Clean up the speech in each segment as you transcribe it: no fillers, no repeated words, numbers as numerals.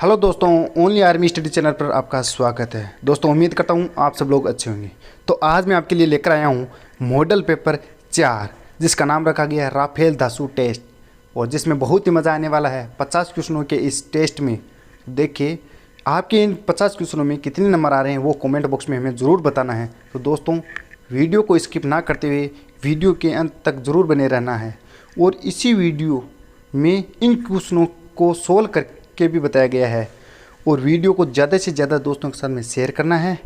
Hello दोस्तों, only army study channel पर आपका स्वागत है। दोस्तों उम्मीद करता हूँ आप सब लोग अच्छे होंगे। तो आज मैं आपके लिए लेकर आया हूँ मॉडल पेपर 4 जिसका नाम रखा गया है राफेल धासु टेस्ट, और जिसमें बहुत ही मज़ा आने वाला है 50 क्वेश्चनों के इस टेस्ट में। देखिए आपके इन 50 क्वेश्चनों में कितने नंबर आ रहे हैं वो कमेंट बॉक्स में हमें ज़रूर बताना है। तो दोस्तों वीडियो को स्किप ना करते हुए वीडियो के अंत तक ज़रूर बने रहना है, और इसी वीडियो में इन क्वेश्चनों को सोल्व करके भी बताया गया है। और वीडियो को ज़्यादा से ज़्यादा दोस्तों के साथ में शेयर करना है।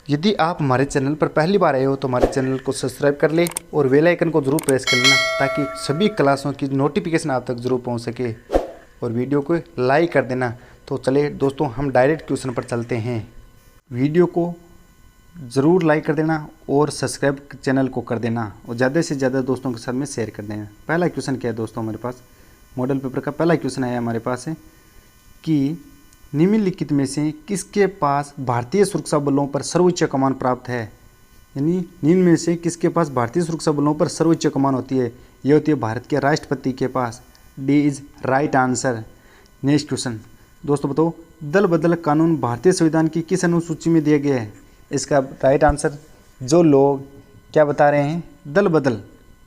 यदि आप हमारे चैनल पर पहली बार आए हो तो हमारे चैनल को सब्सक्राइब कर ले और बेल आइकन को ज़रूर प्रेस कर लेना, ताकि सभी क्लासों की नोटिफिकेशन आप तक ज़रूर पहुंच सके, और वीडियो को लाइक कर देना। तो चले दोस्तों हम डायरेक्ट क्वेश्चन पर चलते हैं। वीडियो को ज़रूर लाइक कर देना और सब्सक्राइब चैनल को कर देना, और ज़्यादा से ज़्यादा दोस्तों के साथ में शेयर कर देना। पहला क्वेश्चन क्या है दोस्तों, हमारे पास मॉडल पेपर का पहला क्वेश्चन आया हमारे पास है कि निम्नलिखित में से किसके पास भारतीय सुरक्षा बलों पर सर्वोच्च कमान प्राप्त है। यानी निम्न में से किसके पास भारतीय सुरक्षा बलों पर सर्वोच्च कमान होती है। ये होती है भारत के राष्ट्रपति के पास। D is right answer. Next question दोस्तों बताओ, दल बदल कानून भारतीय संविधान की किस अनुसूची में दिया गया है। इसका राइट आंसर जो लोग क्या बता रहे हैं, दल बदल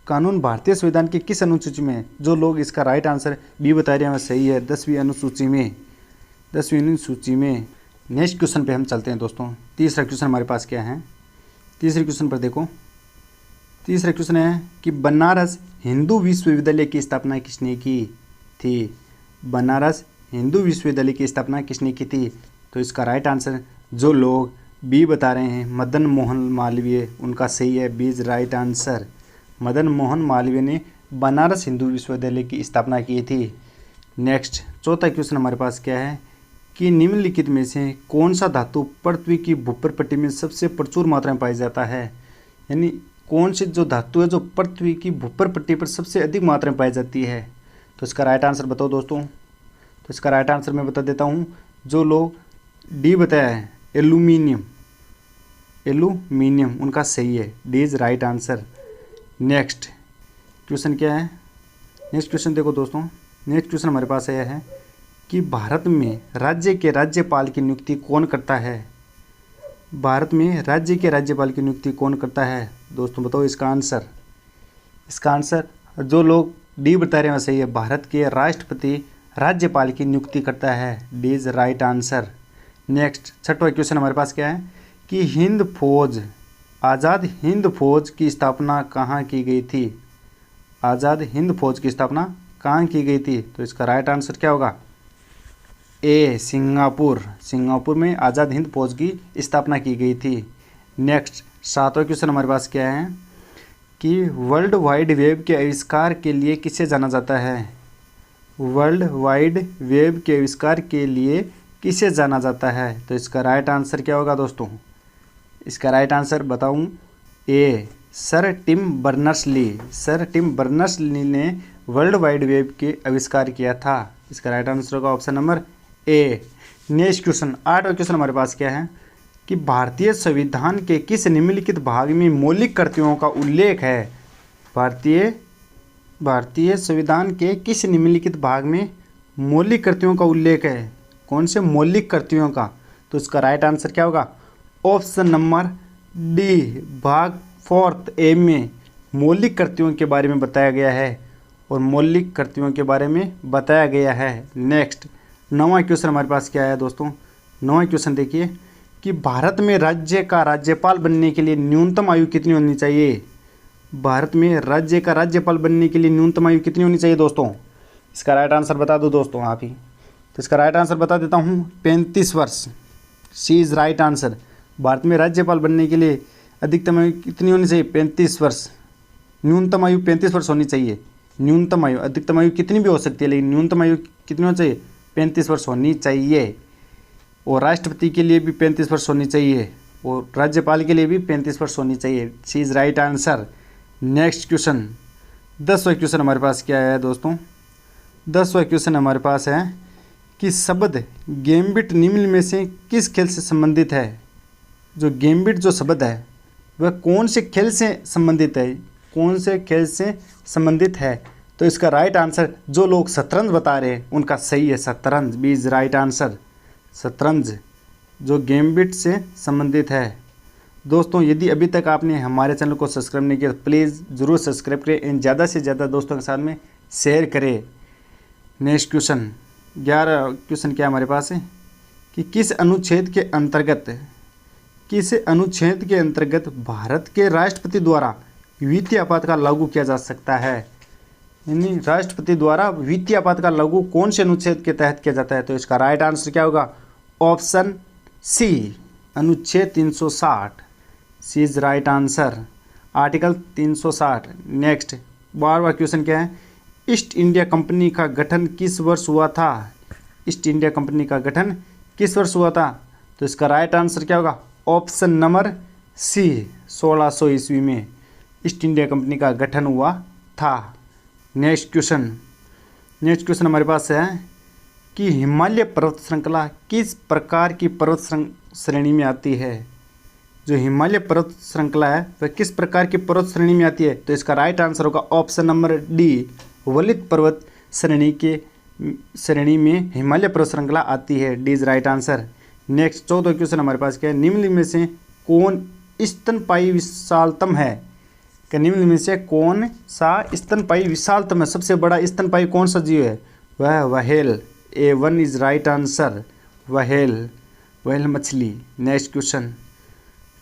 कानून भारतीय संविधान की किस अनुसूची में है। जो लोग इसका राइट आंसर बी बता रहे हैं सही है, 10वीं अनुसूची में, 10वीं अनुसूची में। नेक्स्ट क्वेश्चन पे हम चलते हैं दोस्तों। तीसरा क्वेश्चन हमारे पास क्या है, तीसरे क्वेश्चन पर देखो। तीसरा क्वेश्चन है कि बनारस हिंदू विश्वविद्यालय की स्थापना किसने की थी। बनारस हिंदू विश्वविद्यालय की स्थापना किसने की थी। तो इसका राइट आंसर जो लोग बी बता रहे हैं, मदन मोहन मालवीय, उनका सही है, B is right answer. Madan Mohan Malviya ने बनारस हिंदू विश्वविद्यालय की स्थापना की थी। नेक्स्ट चौथा क्वेश्चन हमारे पास क्या है कि निम्नलिखित में से कौन सा धातु पृथ्वी की भूपर पट्टी में सबसे प्रचुर मात्रा में पाया जाता है। यानी कौन सी जो धातु है जो पृथ्वी की भूपर पट्टी पर सबसे अधिक मात्रा में पाई जाती है। तो इसका राइट आंसर बताओ दोस्तों। तो इसका राइट आंसर मैं बता देता हूँ, जो लोग डी बताया है एल्यूमिनियम, एल्यूमिनियम उनका सही है, D is right answer. Next question क्या है, नेक्स्ट क्वेश्चन देखो दोस्तों। नेक्स्ट क्वेश्चन हमारे पास यह है कि भारत में राज्य के राज्यपाल की नियुक्ति कौन करता है। भारत में राज्य के राज्यपाल की नियुक्ति कौन करता है दोस्तों बताओ इसका आंसर। इसका आंसर जो लोग डी बता रहे हैं सही है, भारत के राष्ट्रपति राज्यपाल की नियुक्ति करता है, D is right answer. Next छठवां क्वेश्चन हमारे पास क्या है कि हिंद फौज, आज़ाद हिंद फौज की स्थापना कहाँ की गई थी। आज़ाद हिंद फौज की स्थापना कहाँ की गई थी। तो इसका राइट आंसर क्या होगा, ए सिंगापुर। सिंगापुर में आज़ाद हिंद फौज की स्थापना की गई थी। नेक्स्ट सातवां क्वेश्चन हमारे पास क्या है कि वर्ल्ड वाइड वेब के आविष्कार के लिए किसे जाना जाता है। वर्ल्ड वाइड वेब के आविष्कार के लिए किसे जाना जाता है। तो इसका राइट आंसर क्या होगा दोस्तों। इसका राइट आंसर बताऊं, A sir Tim Berners-Lee. Sir Tim Berners-Lee ने वर्ल्ड वाइड वेब के आविष्कार किया था। इसका राइट आंसर होगा option number A. Next question आठवां क्वेश्चन हमारे पास क्या है कि भारतीय संविधान के किस निम्नलिखित भाग में मौलिक कर्तव्यों का उल्लेख है। भारतीय संविधान के किस निम्नलिखित भाग में मौलिक कर्तव्यों का उल्लेख है। कौन से मौलिक कर्तव्यों का। तो इसका राइट आंसर क्या होगा, ऑप्शन नंबर डी भाग 4 ए में मौलिक कर्तव्यों के बारे में बताया गया है, और मौलिक कर्तव्यों के बारे में बताया गया है। नेक्स्ट नौवां क्वेश्चन हमारे पास क्या है दोस्तों। नौवां क्वेश्चन देखिए कि भारत में राज्य का राज्यपाल बनने के लिए न्यूनतम आयु कितनी होनी चाहिए। भारत में राज्य का राज्यपाल बनने के लिए न्यूनतम आयु कितनी होनी चाहिए दोस्तों। इसका राइट आंसर बता दो दोस्तों आप ही। तो इसका राइट आंसर बता देता हूँ, 35 वर्ष। सी इज़ राइट आंसर। भारत में राज्यपाल बनने के लिए अधिकतम आयु कितनी होनी चाहिए, 35 वर्ष। न्यूनतम आयु 35 वर्ष होनी चाहिए। न्यूनतम आयु, अधिकतम आयु कितनी भी हो सकती है, लेकिन न्यूनतम आयु कितनी होनी चाहिए, 35 वर्ष होनी चाहिए। और राष्ट्रपति के लिए भी 35 वर्ष होनी चाहिए, और राज्यपाल के लिए भी 35 वर्ष होनी चाहिए। C is right answer. Next question 10वां क्वेश्चन हमारे पास क्या है दोस्तों। 10वां क्वेश्चन हमारे पास है कि शब्द गैम्बिट निम्न में से किस खेल से संबंधित है। जो गैम्बिट जो शब्द है वह कौन से खेल से संबंधित है, कौन से खेल से संबंधित है। तो इसका राइट आंसर जो लोग शतरंज बता रहे हैं उनका सही है शतरंज, बी इज राइट आंसर। शतरंज जो गेमबिट से संबंधित है। दोस्तों यदि अभी तक आपने हमारे चैनल को सब्सक्राइब नहीं किया तो प्लीज़ ज़रूर सब्सक्राइब करें एंड ज़्यादा से ज़्यादा दोस्तों के साथ में शेयर करें। नेक्स्ट क्वेश्चन 11 क्वेश्चन क्या हमारे पास है कि किस अनुच्छेद के अंतर्गत भारत के राष्ट्रपति द्वारा वित्तीय आपातकाल लागू किया जा सकता है। यानी राष्ट्रपति द्वारा वित्तीय आपातकाल लागू कौन से अनुच्छेद के तहत किया जाता है? तो इसका राइट आंसर क्या होगा? ऑप्शन सी, अनुच्छेद 360। C is right answer, article 360। Next 12वां क्वेश्चन क्या है? ईस्ट इंडिया कंपनी का गठन किस वर्ष हुआ था? ईस्ट इंडिया कंपनी का गठन किस वर्ष हुआ था? तो इसका राइट आंसर क्या होगा? ऑप्शन नंबर सी, 1600 ईस्वी में ईस्ट इंडिया कंपनी का गठन हुआ था। नेक्स्ट क्वेश्चन हमारे पास है कि हिमालय पर्वत श्रृंखला किस प्रकार की पर्वत श्रेणी में आती है? जो हिमालय पर्वत श्रृंखला है वह किस प्रकार की पर्वत श्रेणी में आती है? तो इसका राइट आंसर होगा ऑप्शन नंबर डी, वलित पर्वत श्रेणी में हिमालय पर्वत श्रृंखला आती है। D is right answer. Next 14वां क्वेश्चन हमारे पास क्या है? निम्नलिखित में से कौन स्तनपायी विशालतम है? कि निम्नलिखित में से कौन सा स्तनपायी विशालतम है? सबसे बड़ा स्तनपायी कौन सा जीव है? वह whale. A1 is right answer, whale मछली। नेक्स्ट क्वेश्चन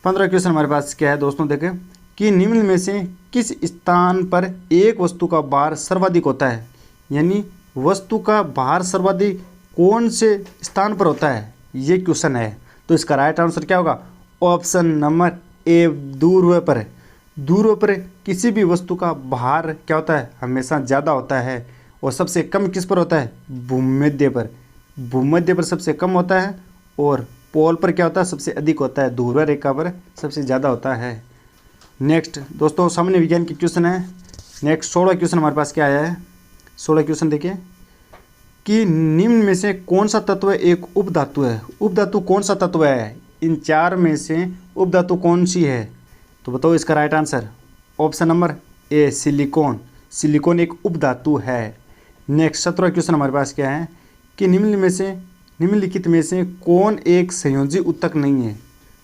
15वां क्वेश्चन हमारे पास क्या है दोस्तों? देखें कि निम्न में से किस स्थान पर एक वस्तु का भार सर्वाधिक होता है? यानी वस्तु का भार सर्वाधिक कौन से स्थान पर होता है, ये क्वेश्चन है। तो इसका राइट आंसर क्या होगा? ऑप्शन नंबर ए, दूरत्व पर। दूरत्व पर किसी भी वस्तु का भार क्या होता है? हमेशा ज़्यादा होता है। और सबसे कम किस पर होता है? भूमध्य पर। भूमध्य पर सबसे कम होता है और पोल पर क्या होता है? सबसे अधिक होता है। ध्रुव रेखा पर सबसे ज़्यादा होता है। नेक्स्ट दोस्तों सामान्य विज्ञान के क्वेश्चन है। नेक्स्ट 16वां क्वेश्चन हमारे पास क्या आया है? 16वां क्वेश्चन देखिए कि निम्न में से कौन सा तत्व एक उपधातु है? उपधातु कौन सा तत्व है? इन चार में से उपधातु कौन सी है? तो बताओ इसका राइट आंसर। ऑप्शन नंबर ए, सिलिकॉन। सिलिकॉन एक उपधातु है। नेक्स्ट 17वां क्वेश्चन हमारे पास क्या है कि निम्नलिखित में से कौन एक संयोजी ऊतक नहीं है?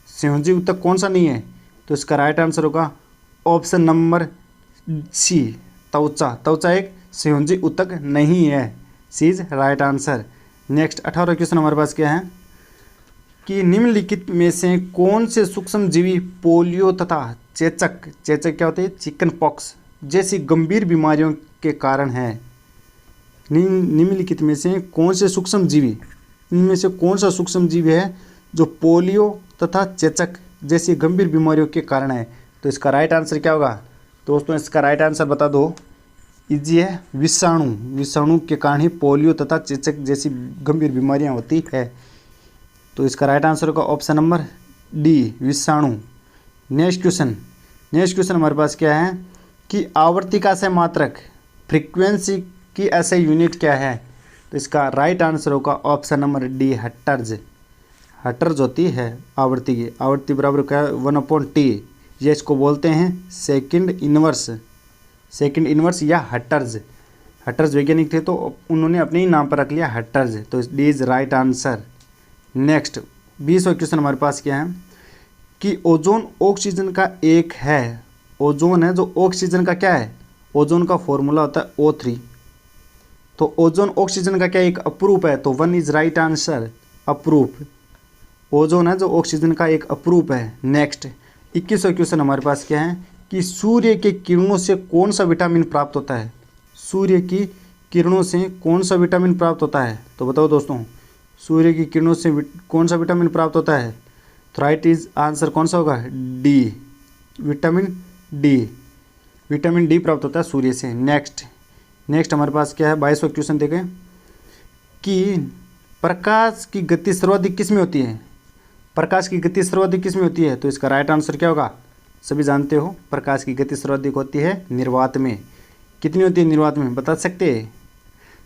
संयोजी ऊतक कौन सा नहीं है? तो इसका राइट आंसर होगा ऑप्शन नंबर सी, त्वचा। त्वचा एक संयोजी ऊतक नहीं है। C is right answer. Next 18वां क्वेश्चन हमारे पास क्या है कि निम्नलिखित में से कौन से सूक्ष्म जीवी पोलियो तथा चेचक क्या होते हैं? चिकन पॉक्स जैसी गंभीर बीमारियों के कारण है। निम्नलिखित में से कौन से सूक्ष्म जीवी, इनमें से कौन सा सूक्ष्म जीवी है जो पोलियो तथा चेचक जैसी गंभीर बीमारियों के कारण है? तो इसका राइट आंसर क्या होगा दोस्तों? इसका राइट आंसर बता दो। इजी है, विषाणु। विषाणु के कारण ही पोलियो तथा चेचक जैसी गंभीर बीमारियां होती है। तो इसका राइट आंसर होगा ऑप्शन नंबर डी, विषाणु। नेक्स्ट क्वेश्चन हमारे पास क्या है कि आवर्तिका से मात्रक फ्रीक्वेंसी की ऐसे यूनिट क्या है? तो इसका राइट आंसर होगा option number D, hertz. Hertz होती है आवर्ती की। आवर्ती बराबर क्या है? 1/T। ये इसको बोलते हैं सेकंड इनवर्स या हर्ट्ज। हर्ट्ज वैज्ञानिक थे तो उन्होंने अपने ही नाम पर रख लिया हर्ट्ज। तो D is right answer. Next 20वां क्वेश्चन हमारे पास क्या है कि ओजोन ऑक्सीजन का एक है। ओजोन है जो ऑक्सीजन का क्या है? ओजोन का फॉर्मूला होता है O3। तो ओजोन ऑक्सीजन का क्या एक अपरूप है? तो 1 इज राइट आंसर, अपरूप। ओजोन है जो ऑक्सीजन का एक अपरूप है। नेक्स्ट 21वां क्वेश्चन हमारे पास क्या है कि सूर्य के किरणों से कौन सा विटामिन प्राप्त होता है? सूर्य की किरणों से कौन सा विटामिन प्राप्त होता है? तो बताओ दोस्तों, सूर्य की किरणों से कौन सा विटामिन प्राप्त होता है? तो राइट इज आंसर कौन सा होगा? डी, विटामिन डी प्राप्त होता है सूर्य से। नेक्स्ट हमारे पास क्या है? 22वां क्वेश्चन देखें कि प्रकाश की गति सर्वाधिक किस में होती है? प्रकाश की गति सर्वाधिक किस में होती है? तो इसका राइट आंसर क्या होगा? सभी जानते हो प्रकाश की गति सर्वाधिक होती है निर्वात में। कितनी होती है निर्वात में, बता सकते हैं?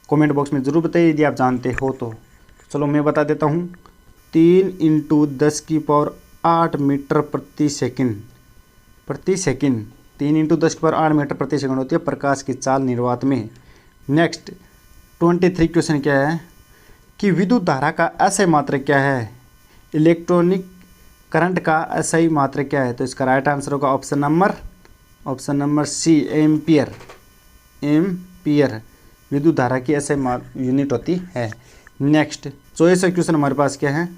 कमेंट बॉक्स में ज़रूर बताइए यदि आप जानते हो तो। चलो मैं बता देता हूँ। 3 × 10⁸ मीटर प्रति सेकंड। 3 × 10⁸ मीटर प्रति सेकंड होती है प्रकाश की चाल निर्वात में। नेक्स्ट 23 क्वेश्चन क्या है कि विद्युत धारा का एसआई मात्रक क्या है, इलेक्ट्रॉनिक करंट का एसआई मात्रक क्या है। तो इसका राइट आंसर होगा option number C, ampere. Ampere विद्युत धारा की एसआई यूनिट होती है। नेक्स्ट 24वां क्वेश्चन हमारे पास क्या है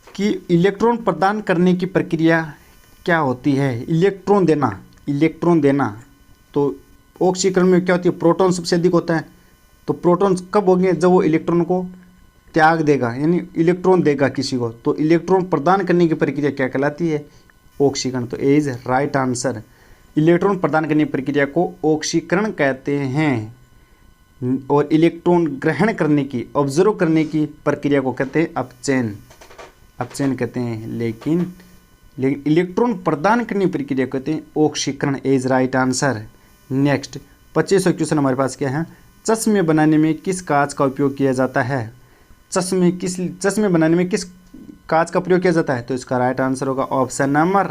कि इलेक्ट्रॉन प्रदान करने की प्रक्रिया क्या होती है। इलेक्ट्रॉन देना तो ऑक्सीकरण में क्या होती है, प्रोटॉन सबसे अधिक होता है। तो प्रोटॉन कब होंगे, जब वो इलेक्ट्रॉन को त्याग देगा, यानी इलेक्ट्रॉन देगा किसी को। तो इलेक्ट्रॉन प्रदान करने की प्रक्रिया क्या कहलाती है, ऑक्सीकरण। तो ए इज राइट आंसर। इलेक्ट्रॉन प्रदान करने की प्रक्रिया को ऑक्सीकरण कहते हैं और इलेक्ट्रॉन ग्रहण करने की, ऑब्जर्व करने की प्रक्रिया को कहते हैं अपचयन कहते हैं। लेकिन इलेक्ट्रॉन प्रदान करने की प्रक्रिया कहते हैं ऑक्सीकरण। Is right answer. नेक्स्ट 25वां क्वेश्चन हमारे पास क्या है, चश्मे बनाने में किस कांच का उपयोग किया जाता है। चश्मे बनाने में किस कांच का प्रयोग किया जाता है। तो इसका राइट आंसर होगा ऑप्शन नंबर,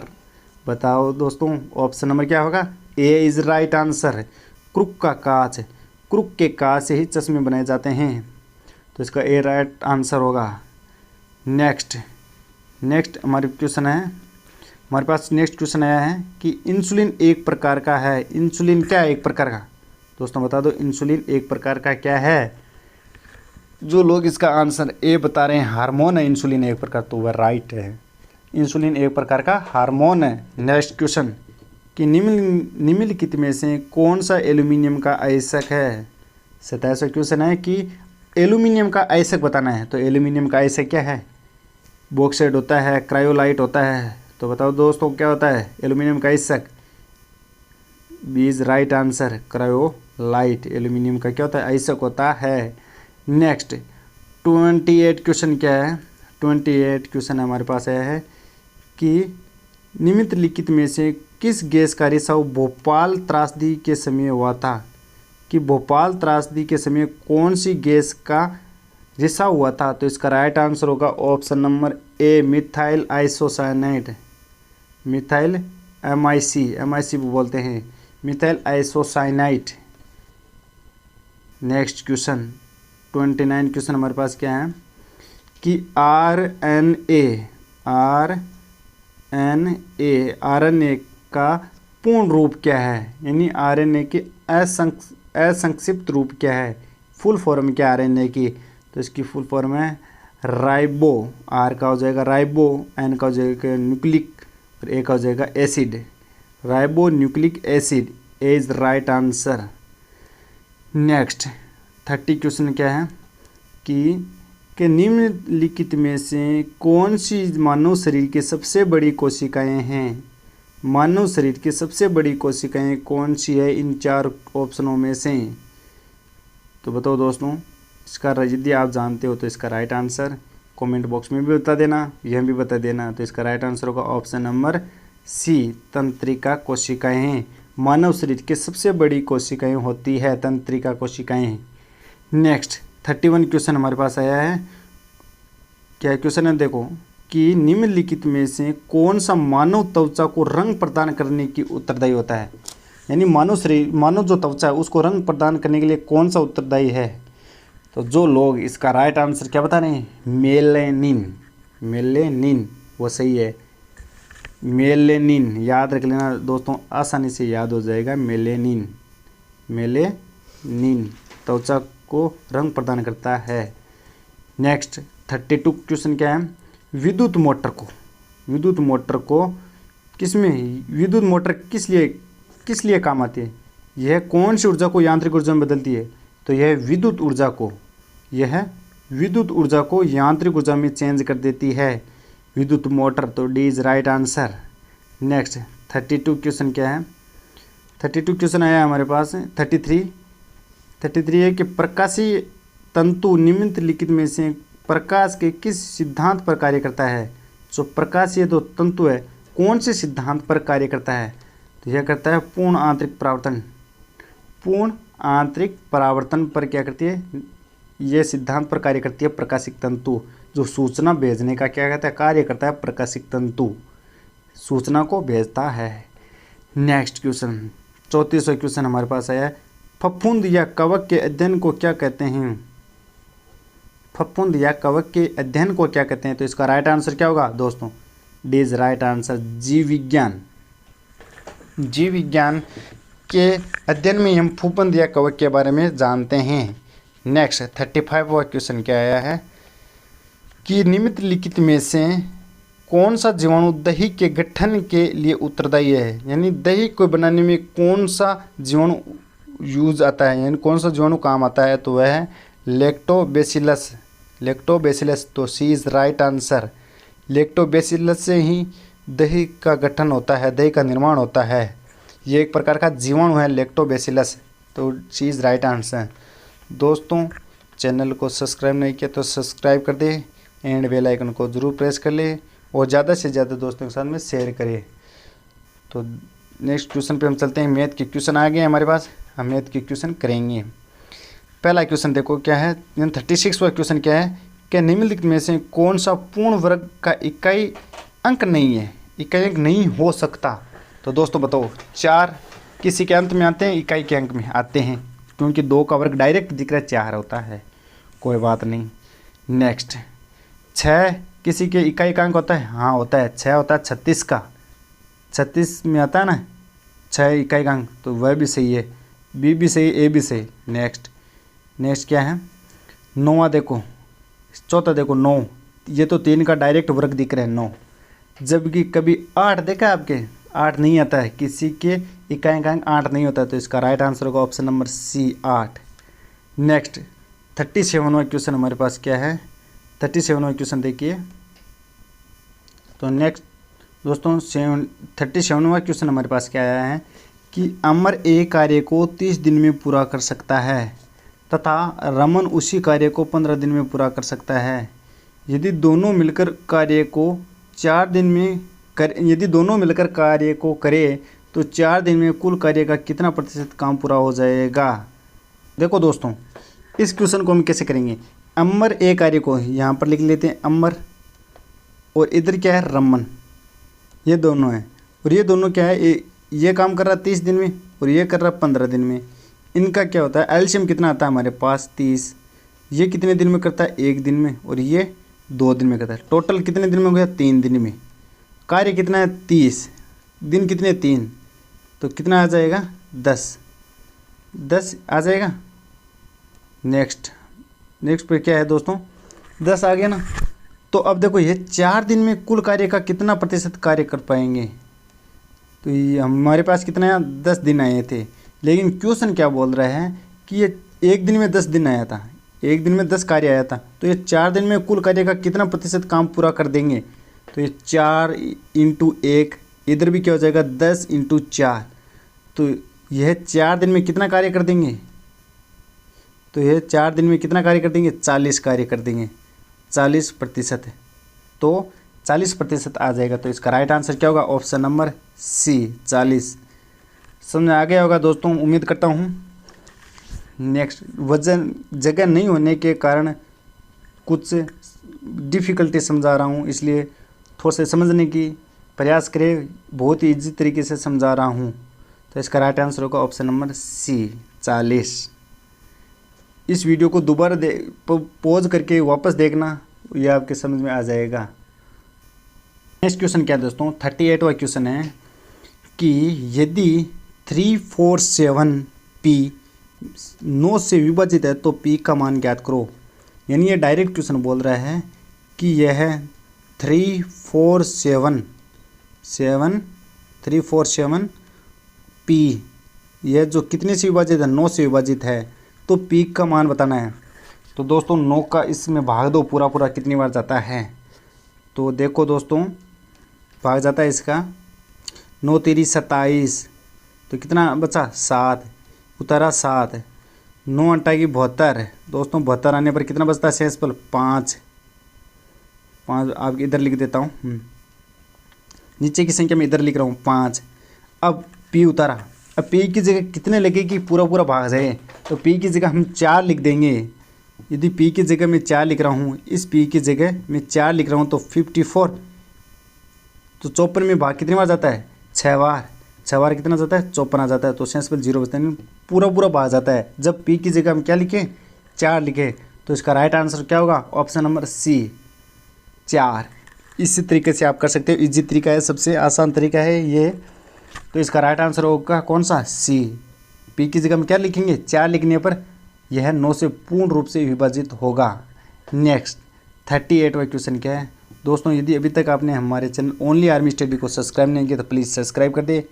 बताओ दोस्तों ऑप्शन नंबर क्या होगा, ए इज राइट आंसर। क्रुक का कांच, क्रुक के कांच से ही चश्मे बनाए जाते हैं। तो इसका ए राइट आंसर होगा। नेक्स्ट हमारे क्वेश्चन है, हमारे पास नेक्स्ट क्वेश्चन आया है कि इंसुलिन एक प्रकार का है। इंसुलिन क्या है, एक प्रकार का। दोस्तों बता दो इंसुलिन एक प्रकार का क्या है। जो लोग इसका आंसर ए बता रहे हैं हार्मोन है इंसुलिन एक प्रकार, तो वह राइट है। इंसुलिन एक प्रकार का हार्मोन है। नेक्स्ट क्वेश्चन कि निम्नलिखित में से कौन सा एल्यूमिनियम का आयस्क है। 27वां क्वेश्चन है कि एल्यूमिनियम का आयस्क बताना है। तो एल्यूमिनियम का आयस्क क्या है, बॉक्साइड होता है, क्रायोलाइट होता है। तो बताओ दोस्तों क्या होता है एल्यूमिनियम का आयस्क, B is right answer, cryolite aluminium का क्या होता है, आयस्क होता है। नेक्स्ट 28 क्वेश्चन क्या है, 28 क्वेश्चन हमारे पास आया है कि निम्नलिखित में से किस गैस का रिसाव भोपाल त्रासदी के समय हुआ था। कि भोपाल त्रासदी के समय कौन सी गैस का रिसाव हुआ था। तो इसका राइट आंसर होगा ऑप्शन नंबर ए, मिथाइल आइसोसाइनाइड। मिथाइल MIC बोलते हैं, methyl isocyanide. Next question 29 question हमारे पास क्या है कि RNA का पूर्ण रूप क्या है, यानी RNA के असंक्षिप्त रूप क्या है, फुल फॉर्म क्या है RNA की। तो इसकी फुल फॉर्म है राइबो, R का हो जाएगा राइबो, N का हो जाएगा न्यूक्लिक और A का हो जाएगा acid, ribo nucleic acid is right answer. Next 30 question क्या है कि निम्नलिखित में से कौन सी मानव शरीर की सबसे बड़ी कोशिकाएं हैं। मानव शरीर की सबसे बड़ी कोशिकाएं कौन सी है इन 4 ऑप्शनों में से। तो बताओ दोस्तों इसका यदि आप जानते हो तो इसका राइट आंसर कमेंट बॉक्स में भी बता देना, यह भी बता देना। तो इसका राइट आंसर होगा ऑप्शन नंबर सी, तंत्रिका कोशिकाएं हैं। मानव शरीर की सबसे बड़ी कोशिकाएं होती है तंत्रिका कोशिकाएं। नेक्स्ट 31 क्वेश्चन हमारे पास आया है, क्या क्वेश्चन है देखो कि निम्नलिखित में से कौन सा मानव त्वचा को रंग प्रदान करने की उत्तरदायी होता है। यानी मानव जो त्वचा है उसको रंग प्रदान करने के लिए कौन सा उत्तरदायी है। तो जो लोग इसका राइट आंसर क्या बता रहे हैं, मेलेनिन वो सही है। मेलेनिन याद रख लेना दोस्तों, आसानी से याद हो जाएगा। मेलेनिन त्वचा को रंग प्रदान करता है। नेक्स्ट 32 क्वेश्चन क्या है, विद्युत मोटर मोटर किस लिए काम आती है। यह कौन सी ऊर्जा को यांत्रिक ऊर्जा में बदलती है। तो यह विद्युत ऊर्जा को यांत्रिक ऊर्जा में चेंज कर देती है विद्युत मोटर। तो D is right answer. Next 32 question क्या है, 32 क्वेश्चन आया हमारे पास 33 है कि प्रकाशीय तंतु निम्नलिखित में से प्रकाश के किस सिद्धांत पर कार्य करता है। जो प्रकाशीय जो तंतु है कौन से सिद्धांत पर कार्य करता है। तो यह करता है पूर्ण आंतरिक परावर्तन पर क्या करती है, यह सिद्धांत पर कार्य करती है प्रकाशिक तंतु। जो सूचना भेजने का क्या कहता है, कार्य करता है प्रकाशिक तंतु, सूचना को भेजता है। नेक्स्ट क्वेश्चन 34वां क्वेश्चन हमारे पास आया है, फफूंद या कवक के अध्ययन को क्या कहते हैं? फफूंद या कवक के अध्ययन को क्या कहते हैं? तो इसका राइट आंसर क्या होगा दोस्तों? डी इज राइट आंसर, जीव विज्ञान। जीव विज्ञान के अध्ययन में हम फफूंद या कवक के बारे में जानते हैं। नेक्स्ट 35वां क्वेश्चन क्या आया है कि निम्नलिखित में से कौन सा जीवाणु दही के गठन के लिए उत्तरदायी है? यानी दही को बनाने में कौन सा जीवाणु यूज आता है, यानी कौन सा जीवाणु काम आता है? तो वह है लैक्टोबैसिलस। लैक्टोबैसिलस, तो सी इज राइट आंसर। लैक्टोबैसिलस से ही दही का गठन होता है, दही का निर्माण होता है। ये एक प्रकार का जीवाणु है लैक्टोबैसिलस, तो सी इज राइट आंसर। दोस्तों चैनल को सब्सक्राइब नहीं किया तो सब्सक्राइब कर दे एंड बेल आइकन को ज़रूर प्रेस कर ले और ज़्यादा से ज़्यादा दोस्तों के साथ में शेयर करें। तो नेक्स्ट क्वेश्चन पे हम चलते हैं। मैथ के क्वेश्चन आ गए हमारे पास, हम मैथ के क्वेश्चन करेंगे। पहला क्वेश्चन देखो क्या है, 36वां क्वेश्चन क्या है कि निम्नलिखित में से कौन सा पूर्ण वर्ग का इकाई अंक नहीं है? इकाई अंक नहीं हो सकता। तो दोस्तों बताओ, 4 किसी के अंत में आते हैं, इकाई के अंक में आते हैं, क्योंकि 2 का वर्ग डायरेक्ट दिख रहा है 4 होता है, कोई बात नहीं। नेक्स्ट 6 किसी के इकाई का अंक होता है? हाँ होता है, 6 होता है 36 का, 36 में आता है ना 6 इकाई का अंक, तो वह भी सही है, बी भी सही, ए भी सही। नेक्स्ट क्या है, 9वां देखो, चौथा देखो 9, ये तो 3 का डायरेक्ट वर्ग दिख रहा है 9, जबकि कभी 8 देखा है आपके? 8 नहीं आता है, किसी के इकाई का अंक 8 नहीं होता है, तो इसका राइट आंसर होगा ऑप्शन नंबर सी 8। नेक्स्ट 37वां क्वेश्चन हमारे पास क्या है, 37वां क्वेश्चन देखिए। तो नेक्स्ट दोस्तों 37वां क्वेश्चन हमारे पास क्या आया है कि अमर एक कार्य को 30 दिन में पूरा कर सकता है तथा रमन उसी कार्य को 15 दिन में पूरा कर सकता है। यदि दोनों मिलकर कार्य को 4 दिन में यदि दोनों मिलकर कार्य को करें तो 4 दिन में कुल कार्य का कितना प्रतिशत काम पूरा हो जाएगा? देखो दोस्तों, इस क्वेश्चन को हम कैसे करेंगे, अमर ए कार्य को यहाँ पर लिख लेते हैं अमर, और इधर क्या है रमन, ये दोनों हैं, और ये दोनों क्या है, ये काम कर रहा है 30 दिन में और ये कर रहा है 15 दिन में। इनका क्या होता है, एलसीएम कितना आता है हमारे पास 30, ये कितने दिन में करता है 1 दिन में, और ये 2 दिन में करता है, टोटल कितने दिन में हो गया 3 दिन में। कार्य कितना है 30, दिन कितने 3, तो कितना आ जाएगा 10 आ जाएगा। नेक्स्ट पे क्या है दोस्तों, 10 आ गया ना। तो अब देखो ये 4 दिन में कुल कार्य का कितना प्रतिशत कार्य कर पाएंगे? तो ये हमारे पास कितना है 10 दिन आए थे, लेकिन क्वेश्चन क्या बोल रहा है कि ये 1 दिन में 10 दिन आया था, 1 दिन में 10 कार्य आया था, तो ये 4 दिन में कुल कार्य का कितना प्रतिशत काम पूरा कर देंगे? तो ये 4 × 1, इधर भी क्या हो जाएगा 10 × 4, तो यह 4 दिन में कितना कार्य कर देंगे? तो यह 4 दिन में कितना कार्य कर देंगे? 40 कार्य कर देंगे, 40%, तो 40% आ जाएगा। तो इसका राइट आंसर क्या होगा? Option number C 40। समझ आ गया होगा दोस्तों, उम्मीद करता हूँ। नेक्स्ट वजन जगह नहीं होने के कारण कुछ डिफ़िकल्टी समझा रहा हूँ, इसलिए थोड़ा सा समझने की प्रयास करें, बहुत ही ईजी तरीके से समझा रहा हूँ। तो इसका राइट आंसर होगा ऑप्शन नंबर सी 40। इस वीडियो को दोबारा पॉज करके वापस देखना, ये आपके समझ में आ जाएगा। नेक्स्ट क्वेश्चन क्या है दोस्तों, 38वां क्वेश्चन है कि यदि 347P 9 से विभाजित है तो P का मान ज्ञात करो। यानी ये डायरेक्ट क्वेश्चन बोल रहा है कि यह 347P यह जो कितने से विभाजित है, 9 से विभाजित है, तो P का मान बताना है। तो दोस्तों 9 का इसमें भाग दो, पूरा कितनी बार जाता है? तो देखो दोस्तों, भाग जाता है इसका 9 तेरी 27, तो कितना बचा 7, उतारा 7, 9 अंटा की 72। दोस्तों 72 आने पर कितना बचता है शेषफल? 5 आप इधर लिख देता हूँ, नीचे की संख्या में इधर लिख रहा हूँ 5। अब P उतारा, अब P की जगह कितने लगे कि पूरा भाग जाए? तो P की जगह हम 4 लिख देंगे। यदि P की जगह मैं 4 लिख रहा हूँ, इस P की जगह मैं 4 लिख रहा हूँ, तो 54, तो 54 में भाग कितनी बार जाता है? 6 बार। 6 बार कितना जाता है 54 आ जाता है। तो सेंस पर 0 बचता है, पूरा पूरा बाहर जाता है। जब पी की जगह हम क्या लिखें 4 लिखें तो इसका राइट आंसर क्या होगा ऑप्शन नंबर सी 4। इसी तरीके से आप कर सकते हो, इजी तरीका है, सबसे आसान तरीका है ये। तो इसका राइट आंसर होगा कौन सा सी। पी की जगह में क्या लिखेंगे 4 लिखने पर यह 9 से पूर्ण रूप से विभाजित होगा। नेक्स्ट 38वां क्वेश्चन क्या है दोस्तों, यदि अभी तक आपने हमारे चैनल ओनली आर्मी स्टडी को सब्सक्राइब नहीं किया तो प्लीज़ सब्सक्राइब कर दे।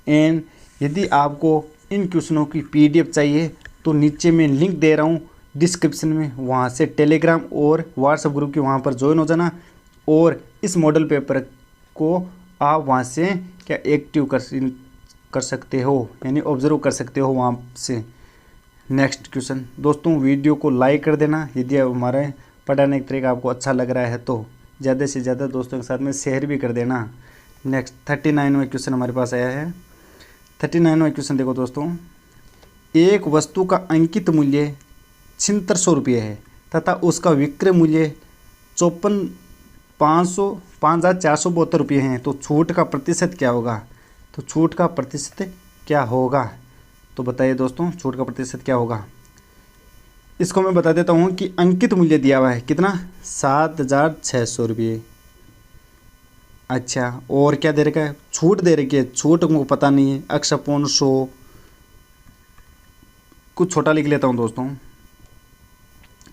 एंड यदि आपको इन क्वेश्चनों की PDF चाहिए तो नीचे मैं लिंक दे रहा हूँ डिस्क्रिप्शन में, वहाँ से टेलीग्राम और व्हाट्सएप ग्रुप के वहाँ पर ज्वाइन हो जाना और इस मॉडल पेपर को आप वहाँ से क्या एक्टिव कर सकते हो, यानी ऑब्जर्व कर सकते हो वहाँ से। नेक्स्ट क्वेश्चन दोस्तों, वीडियो को लाइक कर देना यदि हमारे पढ़ाने का तरीका आपको अच्छा लग रहा है तो ज़्यादा से ज़्यादा दोस्तों के साथ में शेयर भी कर देना। नेक्स्ट 39वां क्वेश्चन हमारे पास आया है। 39वां क्वेश्चन देखो दोस्तों, एक वस्तु का अंकित मूल्य 7600 रुपये है तथा उसका विक्रय मूल्य 5472 रुपये हैं, तो छूट का प्रतिशत क्या होगा। तो छूट का प्रतिशत क्या होगा, तो बताइए दोस्तों छूट का प्रतिशत क्या होगा। इसको मैं बता देता हूँ कि अंकित मूल्य दिया हुआ है कितना 7600 रुपये। अच्छा, और क्या दे रखा है छूट दे रखी है, छूट हमको पता नहीं है, अक्ष अपॉन 100 कुछ छोटा लिख लेता हूँ दोस्तों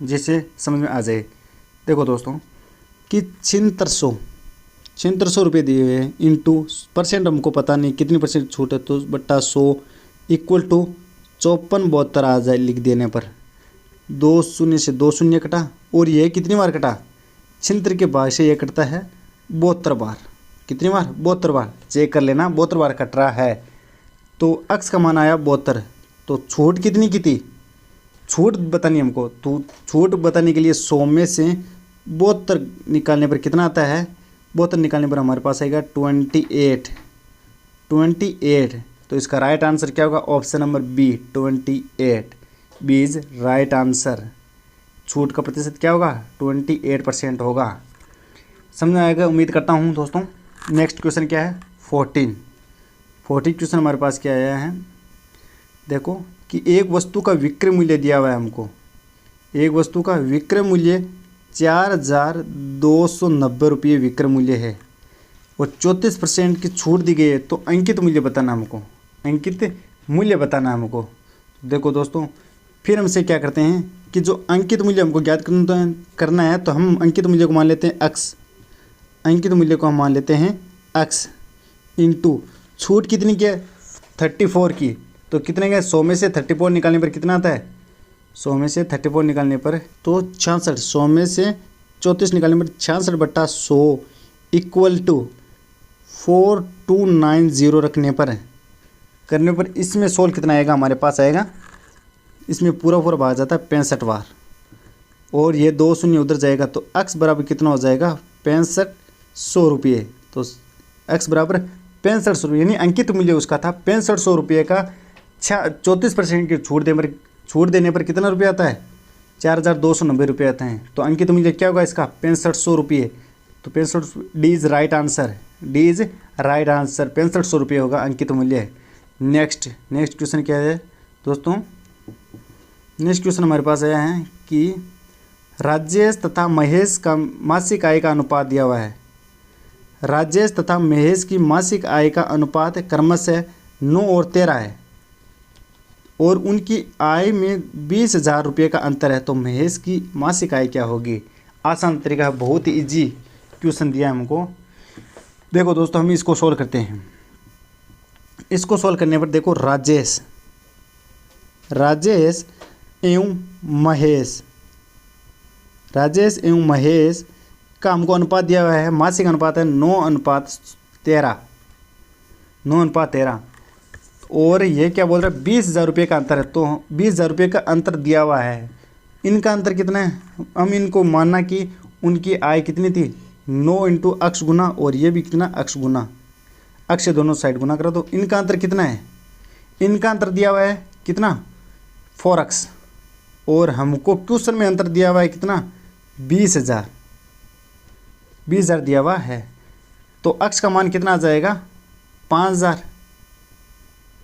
जिससे समझ में आ जाए। देखो दोस्तों कि 7600 रुपये दिए हुए हैं इंटू परसेंट हमको पता नहीं कितनी परसेंट छूट है, तो बट्टा 100 इक्वल टू 5472 आ जाए लिख देने पर। 2 शून्य से 2 शून्य कटा और ये कितनी बार कटा 76 के बाद से ये कटता है 72 बार। कितनी बार 72 बार, चेक कर लेना 72 बार कट रहा है। तो अक्स का मान आया 72, तो छूट कितनी की थी, छूट बतानी हमको, तो छूट बताने के लिए 100 में से 72 निकालने पर कितना आता है, 72 निकालने पर हमारे पास आएगा 28। तो इसका राइट आंसर क्या होगा option number B 28। B is right answer. छूट का प्रतिशत क्या होगा 28% होगा। समझ में आएगा उम्मीद करता हूँ दोस्तों। नेक्स्ट क्वेश्चन क्या है 14 क्वेश्चन हमारे पास क्या आया है, देखो कि एक वस्तु का विक्रय मूल्य दिया हुआ है हमको, एक वस्तु का विक्रय मूल्य 4290 रुपये विक्रय मूल्य है और 34% की छूट दी गई है, तो अंकित मूल्य बताना हमको, अंकित मूल्य बताना हमको। देखो दोस्तों फिर हमसे क्या करते हैं कि जो अंकित मूल्य हमको ज्ञात करना है तो हम अंकित मूल्य को मान लेते हैं x, अंकित मूल्य को हम मान लेते हैं x इंटू छूट कितनी की है 34 की, तो कितने का 100 में से 34 निकालने पर कितना आता है, 100 में से 34 निकालने पर तो 66, 100 में से 34 निकालने पर 66 बट्टा 100 इक्वल टू 4290 रखने पर करने पर इसमें सोल्व कितना आएगा हमारे पास आएगा, इसमें पूरा पूरा भाग जाता है 65 बार और ये 2 शून्य उधर जाएगा, तो x बराबर कितना हो जाएगा 6500 रुपये। तो x बराबर 6500 रुपये, यानी अंकित मूल्य उसका था 6500 रुपये का 34% की छूट देने पर कितना रुपये आता है 4290 रुपये आते हैं। तो अंकित मूल्य क्या होगा इसका 6500 रुपये। तो 65 D is right answer, D is right answer 6500 रुपये होगा अंकित मूल्य। नेक्स्ट क्वेश्चन क्या है दोस्तों, नेक्स्ट क्वेश्चन हमारे पास आया है कि राजेश तथा महेश का मासिक आय का अनुपात दिया हुआ है। राजेश तथा महेश की मासिक आय का अनुपात क्रमशः 9 और 13 है और उनकी आय में 20,000 रुपये का अंतर है, तो महेश की मासिक आय क्या होगी। आसान तरीका है, बहुत ही ईजी क्वेश्चन दिया है हमको। देखो दोस्तों हम इसको सोल्व करते हैं। इसको सोल्व करने पर देखो राजेश एवं महेश का हमको अनुपात दिया हुआ है, मासिक अनुपात है 9:13 और ये क्या बोल रहा है 20,000 रुपये का अंतर है, तो 20,000 रुपये का अंतर दिया हुआ है। इनका अंतर कितना है, हम इनको मानना कि उनकी आय कितनी थी 9 इंटू अक्ष गुना और ये भी कितना अक्ष गुना, अक्ष से दोनों साइड गुना करो, तो इनका अंतर कितना है, इनका अंतर दिया हुआ है कितना 4x और हमको क्वेश्चन में अंतर दिया हुआ है कितना 20,000 दिया हुआ है, तो x का मान कितना आ जाएगा 5,000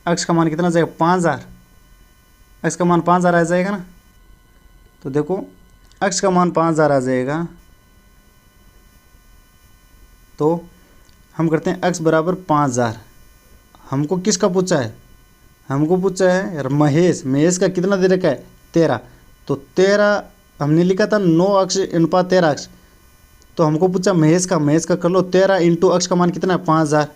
x का मान कितना आ जाएगा 5000, x का मान 5000 आ जाएगा ना। तो देखो x का मान 5000 आ जाएगा, तो हम करते हैं x बराबर 5000। हमको किसका पूछा है, हमको पूछा है महेश का कितना दे रखा है 13। तो 13 हमने लिखा था 9 अक्ष अनुपात 13 अक्ष, तो हमको पूछा महेश का कर लो 13 इंटू अक्ष का मान कितना है 5000।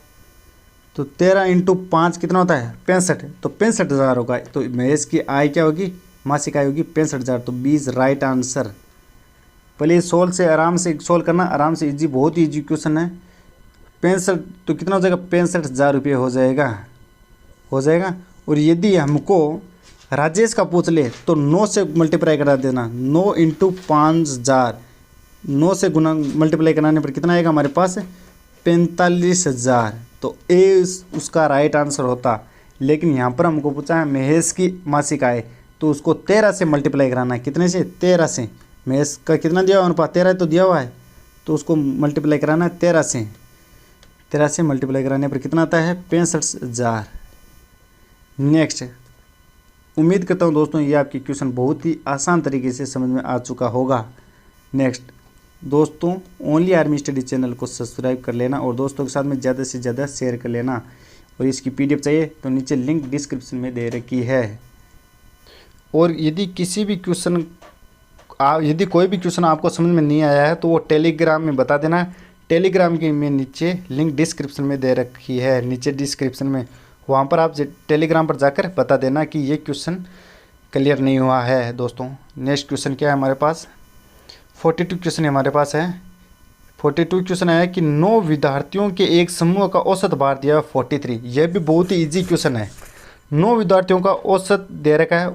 तो 13 इंटू 5 कितना होता है 65, तो 65,000 होगा। तो महेश की आय क्या होगी, मासिक आय होगी 65,000। तो 20 राइट आंसर। पहले सोल्व से आराम से सोल्व करना, आराम से इजी, बहुत ही इजी क्वेश्चन है। 65 तो कितना हो जाएगा 65,000 रुपये हो जाएगा। और यदि हमको राजेश का पूछ ले तो 9 से मल्टीप्लाई करा देना, 9 इंटू 5000, 9 से गुना मल्टीप्लाई कराने पर कितना आएगा हमारे पास 45,000। तो ए उसका राइट आंसर होता। लेकिन यहाँ पर हमको पूछा है महेश की मासिक आय, तो उसको 13 से मल्टीप्लाई कराना है। कितने से 13 से। महेश का कितना दिया हुआ अनुपात 13 तो दिया हुआ है, तो उसको मल्टीप्लाई कराना है 13 से। 13 से मल्टीप्लाई कराने पर कितना आता है 65,000। नेक्स्ट, उम्मीद करता हूँ दोस्तों ये आपकी क्वेश्चन बहुत ही आसान तरीके से समझ में आ चुका होगा। नेक्स्ट दोस्तों, ओनली आर्मी स्टडी चैनल को सब्सक्राइब कर लेना और दोस्तों के साथ में ज़्यादा से ज़्यादा शेयर कर लेना। और इसकी पीडीएफ चाहिए तो नीचे लिंक डिस्क्रिप्शन में दे रखी है। और यदि कोई भी क्वेश्चन आपको समझ में नहीं आया है तो वो टेलीग्राम में बता देना। टेलीग्राम की में नीचे लिंक डिस्क्रिप्शन में दे रखी है, नीचे डिस्क्रिप्शन में, वहाँ पर आप टेलीग्राम पर जाकर बता देना कि ये क्वेश्चन क्लियर नहीं हुआ है। दोस्तों नेक्स्ट क्वेश्चन क्या है हमारे पास, 42 क्वेश्चन हमारे पास है। 42 क्वेश्चन है कि 9 विद्यार्थियों के एक समूह का औसत भार दिया 43। यह भी बहुत ही इजी क्वेश्चन है। 9 विद्यार्थियों का औसत दे रखा है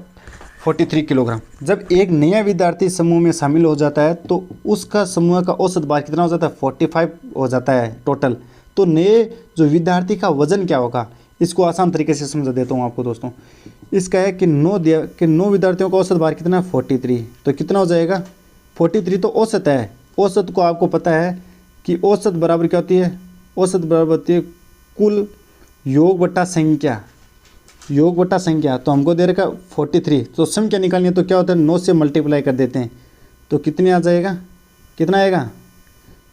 43 किलोग्राम। जब एक नया विद्यार्थी समूह में शामिल हो जाता है तो उसका समूह का औसत भार कितना हो जाता है 45 हो जाता है टोटल। तो नए जो विद्यार्थी का वजन क्या होगा, इसको आसान तरीके से समझा देता हूँ आपको दोस्तों। इसका है कि 9 विद्यार्थियों का औसत भार कितना है 43। तो कितना हो जाएगा 43 तो औसत है। औसत को आपको पता है कि औसत बराबर क्या होती है, औसत बराबर होती है कुल योग बटा संख्या। तो हमको दे रखा 43, तो संख्या निकालनी है तो क्या होता है 9 से मल्टीप्लाई कर देते हैं। तो कितने आ जाएगा, कितना आएगा,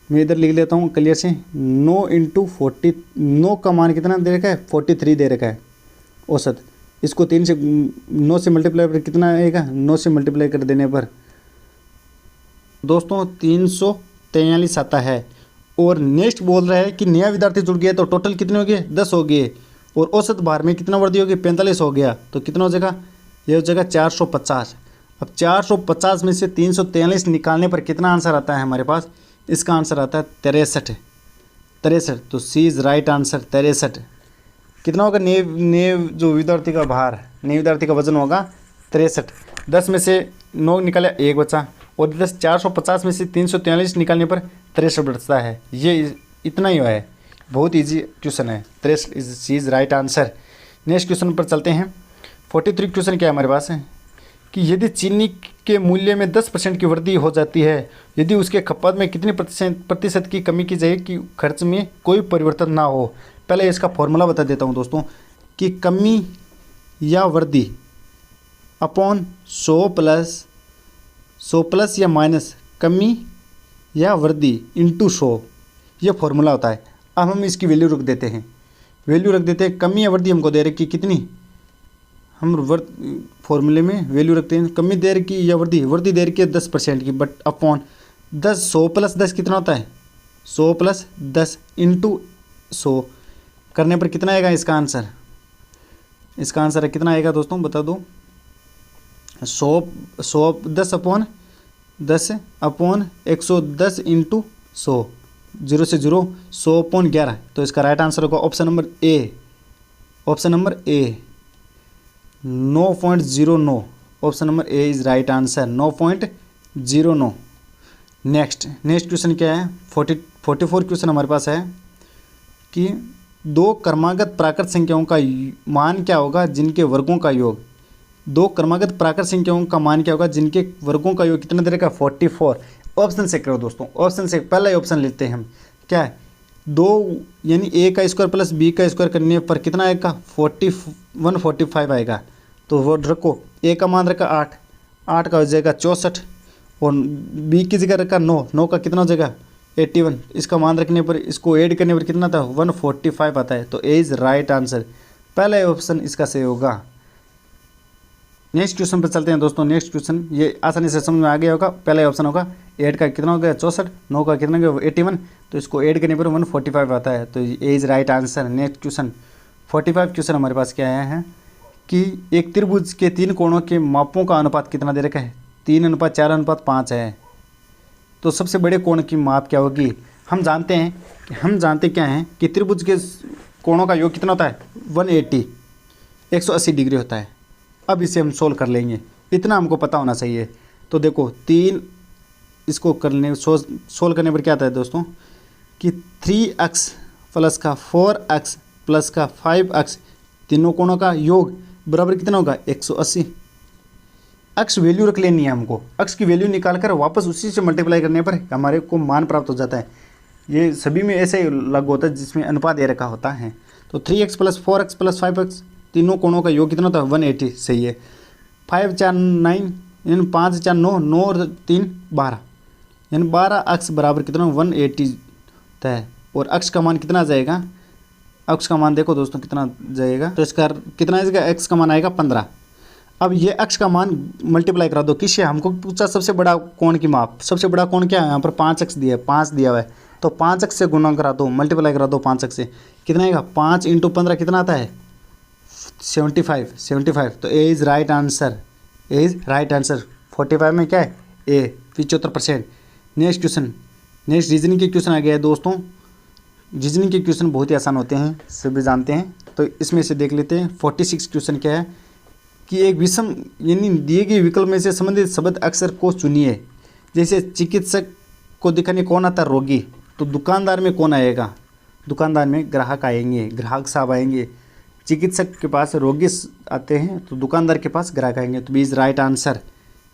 मैं इधर लिख लेता हूँ क्लियर से। 9 इंटू 40, 9 का मान कितना दे रखा है 43 दे रखा है औसत। इसको 3 से 9 से मल्टीप्लाई पर कितना आएगा, 9 से मल्टीप्लाई कर देने पर दोस्तों 343 आता है। और नेक्स्ट बोल रहा है कि नया विद्यार्थी जुड़ गया तो टोटल कितने हो गए 10 हो गए, और औसत भार में कितना वृद्धि होगी 45 हो गया। तो कितना हो जाएगा, ये हो जाएगा 450। अब 450 में से 343 निकालने पर कितना आंसर आता है हमारे पास, इसका आंसर आता है 63। तो सी इज़ राइट आंसर 63। कितना होगा नए जो विद्यार्थी का भार, नए विद्यार्थी का वजन होगा 63। 10 में से 9 निकाले 1 बचा, और 450 में से 343 निकालने पर 63 बचता है। ये इतना ही है, बहुत इजी क्वेश्चन है। 63 is right answer. Next question पर चलते हैं। 43 क्वेश्चन क्या है हमारे पास है कि यदि चीनी के मूल्य में 10% की वृद्धि हो जाती है, यदि उसके खपत में कितनी प्रतिशत की कमी की जाए कि खर्च में कोई परिवर्तन ना हो। पहले इसका फॉर्मूला बता देता हूँ दोस्तों कि कमी या वृद्धि अपॉन 100 प्लस या माइनस कमी या वृद्धि इंटू 100, यह फॉर्मूला होता है। अब हम इसकी वैल्यू रख देते हैं, कमी या वृद्धि हमको दे रखी कितनी, हम फॉर्मूले में वैल्यू रखते हैं कमी दे रखी या वृद्धि दे रखी है 10% की, बट अपॉन 100 प्लस 10 कितना होता है 100 प्लस 10 इंटू 100 करने पर कितना आएगा इसका आंसर कितना आएगा दोस्तों बता दो। 10 अपॉन 110 इंटू 100, 0 से 0 100 अपॉन 11। तो इसका राइट आंसर होगा option number A 9.09। Option number A is right answer 9.09। Next question क्या है 44 क्वेश्चन हमारे पास है कि 2 क्रमागत प्राकृत संख्याओं का मान क्या होगा जिनके वर्गों का योग। 2 क्रमागत प्राकृत संख्याओं का मान क्या होगा जिनके वर्गों का योग कितना दे रखा 44। ऑप्शन से करो दोस्तों, ऑप्शन से पहला ही ऑप्शन लेते हैं हम, क्या है दो यानी ए का स्क्वायर प्लस बी का स्क्वायर करने पर कितना आएगा 145 आएगा। तो वो रखो, ए का मान रखा 8, 8 का हो जाएगा 64 और बी की जगह रखा 9, 9 का कितना हो जाएगा 81। इसका मान रखने पर इसको ऐड करने पर कितना था 145 आता है। तो ए इज़ राइट आंसर, पहला ऑप्शन इसका सही होगा। नेक्स्ट क्वेश्चन पर चलते हैं दोस्तों। नेक्स्ट क्वेश्चन ये आसानी से समझ में आ गया होगा। पहला ऑप्शन होगा 8 का कितना हो गया 64, 9 का कितना हो गया 81, तो इसको ऐड करने पर 145 आता है। तो A is right answer. Next question 45 question हमारे पास क्या आया है कि एक त्रिभुज के 3 कोणों के मापों का अनुपात कितना दे रखा है, 3:4:5 है। तो सबसे बड़े कोण की माप क्या होगी, हम जानते क्या हैं कि त्रिभुज के कोणों का योग कितना होता है 180 डिग्री होता है। अब इसे हम सोल्व कर लेंगे, इतना हमको पता होना चाहिए। तो देखो 3 इसको करने सोल्व करने पर क्या आता है दोस्तों कि 3x प्लस का 4x प्लस का 5x तीनों कोणों का योग बराबर कितना होगा 180। x वैल्यू रख लेनी है हमको, x की वैल्यू निकाल कर वापस उसी से मल्टीप्लाई करने पर हमारे को मान प्राप्त हो जाता है। ये सभी में ऐसे ही लागू होता है जिसमें अनुपात दे रखा होता है। तो 3x plus 4x plus 5x तीनों कोणों का योग कितना होता है 180, सही है। 5 4 9 यानी 5 4 9, 9 और 3 12 यानी 12x बराबर कितना 180 होता है। और x का मान कितना जाएगा, x का मान देखो दोस्तों कितना जाएगा, तो इसका कितना आएगा x का मान आएगा 15। अब ये x का मान मल्टीप्लाई करा दो किससे, हमको पूछा सबसे बड़ा कोण की माप। सबसे बड़ा कोण क्या है, यहाँ पर 5x दिया है, 5 दिया हुआ है, तो 5x से गुणा करा दो, मल्टीप्लाई करा दो 5x से, कितना आएगा 5 × 15 कितना आता है 75। तो A is right answer, A is right answer. 45 में क्या है ए 75%। नेक्स्ट क्वेश्चन, नेक्स्ट रीजनिंग के क्वेश्चन आ गया है दोस्तों। रीजनिंग के क्वेश्चन बहुत ही आसान होते हैं, सभी जानते हैं। तो इसमें से देख लेते हैं 46 क्वेश्चन क्या है कि एक विषम यानी दिए गए विकल्प में से संबंधित शब्द अक्षर को चुनिए। जैसे चिकित्सक को दिखाने कौन आता है रोगी, तो दुकानदार में कौन आएगा, दुकानदार में ग्राहक आएंगे, ग्राहक साहब आएंगे। चिकित्सक के पास रोगी आते हैं तो दुकानदार के पास ग्राहक आएंगे। तो B is right answer.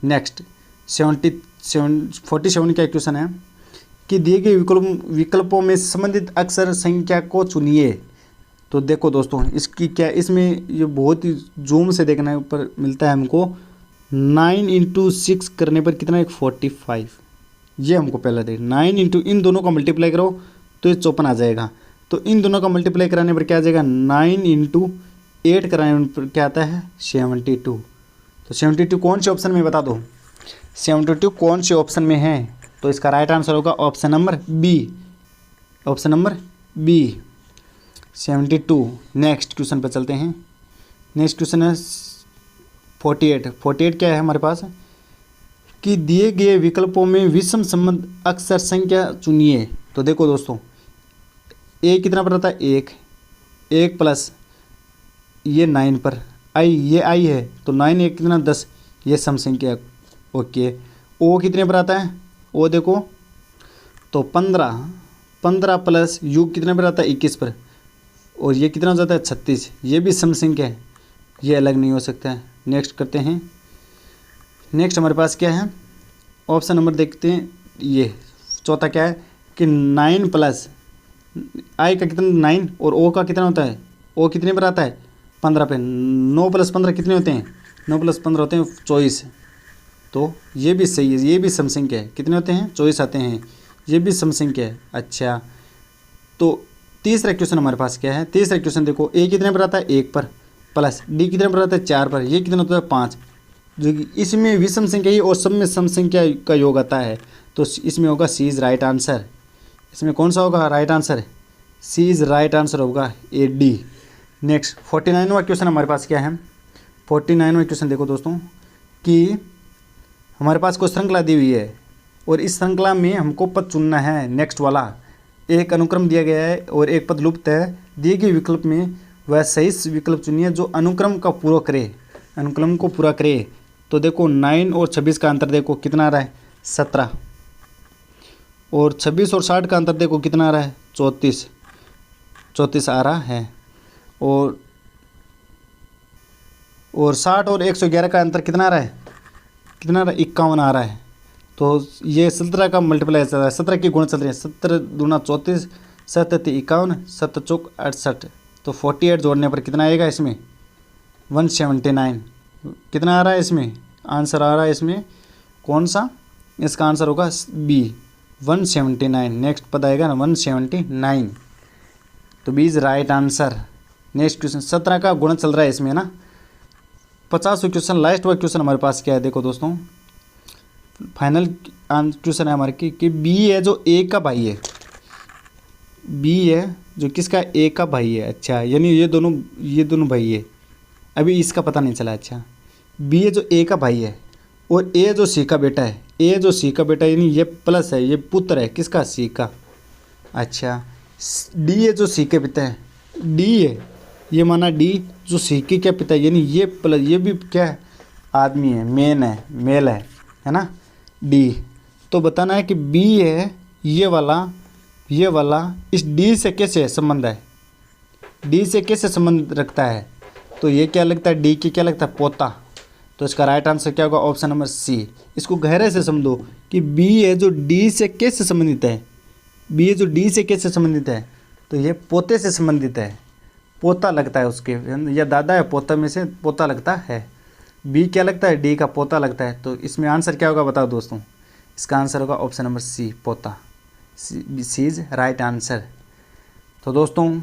Next 47 का क्वेश्चन है कि दिए गए विकल्पों में संबंधित अक्षर संख्या को चुनिए। तो देखो दोस्तों इसकी क्या, इसमें ये बहुत ही जूम से देखने पर मिलता है हमको 9 × 6 करने पर कितना एक 45, ये हमको पहले देख 9 × इन दोनों का मल्टीप्लाई करो तो ये 54 आ जाएगा। तो इन दोनों का मल्टीप्लाई कराने पर क्या आ जाएगा 9 × 8 कराने पर क्या आता है 72। तो 72 कौन से ऑप्शन में बता दो, 72 कौन से ऑप्शन में है, तो इसका राइट आंसर होगा option number B, option number B 72। Next question पर चलते हैं। नेक्स्ट क्वेश्चन है 48 क्या है हमारे पास कि दिए गए विकल्पों में विषम संबंध अक्षर संख्या चुनिए। तो देखो दोस्तों ए कितना पर आता है 1 प्लस ये 9 पर आई, ये आई है तो 9 1 कितना 10, ये सम संख्या ओके। ओ कितने पर आता है, ओ देखो तो 15 प्लस यू कितने पर आता है 21 पर, और ये कितना हो जाता है 36, ये भी सम संख्या है, ये अलग नहीं हो सकता है। नेक्स्ट करते हैं। नेक्स्ट हमारे पास क्या है, ऑप्शन नंबर देखते हैं। ये चौथा क्या है कि 9 प्लस आई का कितना 9 और ओ का कितना होता है, ओ कितने पर आता है 15 पे, 9 + 15 कितने होते हैं 9 + 15 होते हैं 24। तो ये भी सही है, ये भी सम संख्या है, कितने होते हैं 24 आते हैं, ये भी सम संख्या है। अच्छा तो तीसरा क्वेश्चन हमारे पास क्या है, तीसरा क्वेश्चन देखो ए कितने पर आता है 1 पर प्लस डी कितने पर आता है 4 पर, ये कितना होता है 5, जो कि इसमें विषम संख्या ही और सब में सम संख्या का योग आता है। तो इसमें होगा सी इज़ राइट आंसर। इसमें कौन सा होगा right answer, C is right answer होगा ए डी। नेक्स्ट 49वां क्वेश्चन हमारे पास क्या है, 49वां क्वेश्चन देखो दोस्तों कि हमारे पास कोई श्रृंखला दी हुई है और इस श्रृंखला में हमको पद चुनना है। नेक्स्ट वाला एक अनुक्रम दिया गया है और एक पद लुप्त है, दिए गए विकल्प में वह सही विकल्प चुनिए जो अनुक्रम का पूरा करे, अनुक्रम को पूरा करे। तो देखो 9 और 26 का अंतर देखो कितना आ रहा है 17, और 26 और 60 का अंतर देखो कितना आ रहा है 34 आ रहा है, और 60 और 111 का अंतर कितना आ रहा है 51 आ रहा है। तो ये 17 का मल्टीप्लाई चल रहा है, 17 की गुण चल रही है, 17 दूना 34 7 51, 7 चौक 68, तो 48 जोड़ने पर कितना आएगा इसमें 179। कितना आ रहा है इसमें आंसर आ रहा है इसमें कौन सा, इसका आंसर होगा बी 179। नेक्स्ट पद आएगा ना 179, तो B is right answer. Next question 17 का गुणा चल रहा है इसमें ना। 50वां क्वेश्चन, लास्ट वाला क्वेश्चन हमारे पास क्या है देखो दोस्तों, फाइनल क्वेश्चन है हमारे कि बी है जो ए का भाई है, बी है जो किसका ए का भाई है। अच्छा यानी ये दोनों भाई है, अभी इसका पता नहीं चला। अच्छा बी है जो ए का भाई है और ए जो सी का बेटा है, ए जो सी का बेटा यानी ये प्लस है, ये पुत्र है किसका सी का। अच्छा डी है जो सी के पिता है, डी है ये माना डी जो सी के क्या पिता है, यानी ये प्लस ये भी क्या है आदमी है, मेल है ना डी। तो बताना है कि बी है ये वाला इस डी से कैसे संबंध है, डी से कैसे संबंध रखता है। तो ये क्या लगता है डी की क्या लगता है पोता। तो इसका राइट आंसर क्या होगा ऑप्शन नंबर सी। इसको गहरे से समझो कि बी है जो डी से कैसे संबंधित है, बी है जो डी से कैसे संबंधित है, तो ये पोते से संबंधित है, पोता लगता है उसके, या दादा या पोता में से पोता लगता है। बी क्या लगता है डी का पोता लगता है। तो इसमें आंसर क्या होगा बताओ दोस्तों, इसका आंसर होगा ऑप्शन नंबर सी पोता, सी इज राइट आंसर। तो दोस्तों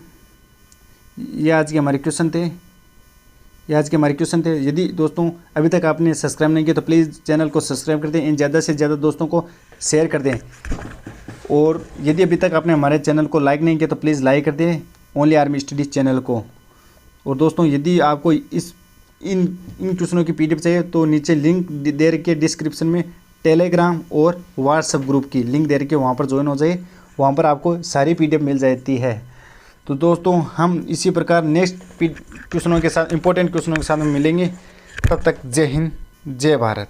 ये आज के हमारे क्वेश्चन थे, यदि दोस्तों अभी तक आपने सब्सक्राइब नहीं किया तो प्लीज़ चैनल को सब्सक्राइब कर दें, इन ज़्यादा से ज़्यादा दोस्तों को शेयर कर दें। और यदि अभी तक आपने हमारे चैनल को लाइक नहीं किया तो प्लीज़ लाइक कर दें ओनली आर्मी स्टडीज़ चैनल को। और दोस्तों यदि आपको इन क्वेश्चनों की PDF चाहिए तो नीचे लिंक दे रखी है डिस्क्रिप्शन में, टेलीग्राम और व्हाट्सएप ग्रुप की लिंक दे रखी है, वहाँ पर ज्वाइन हो जाइए, वहाँ पर आपको सारी PDF मिल जाती है। तो दोस्तों हम इसी प्रकार नेक्स्ट क्वेश्चनों के साथ, इंपॉर्टेंट क्वेश्चनों के साथ मिलेंगे। तब तक जय हिंद जय भारत।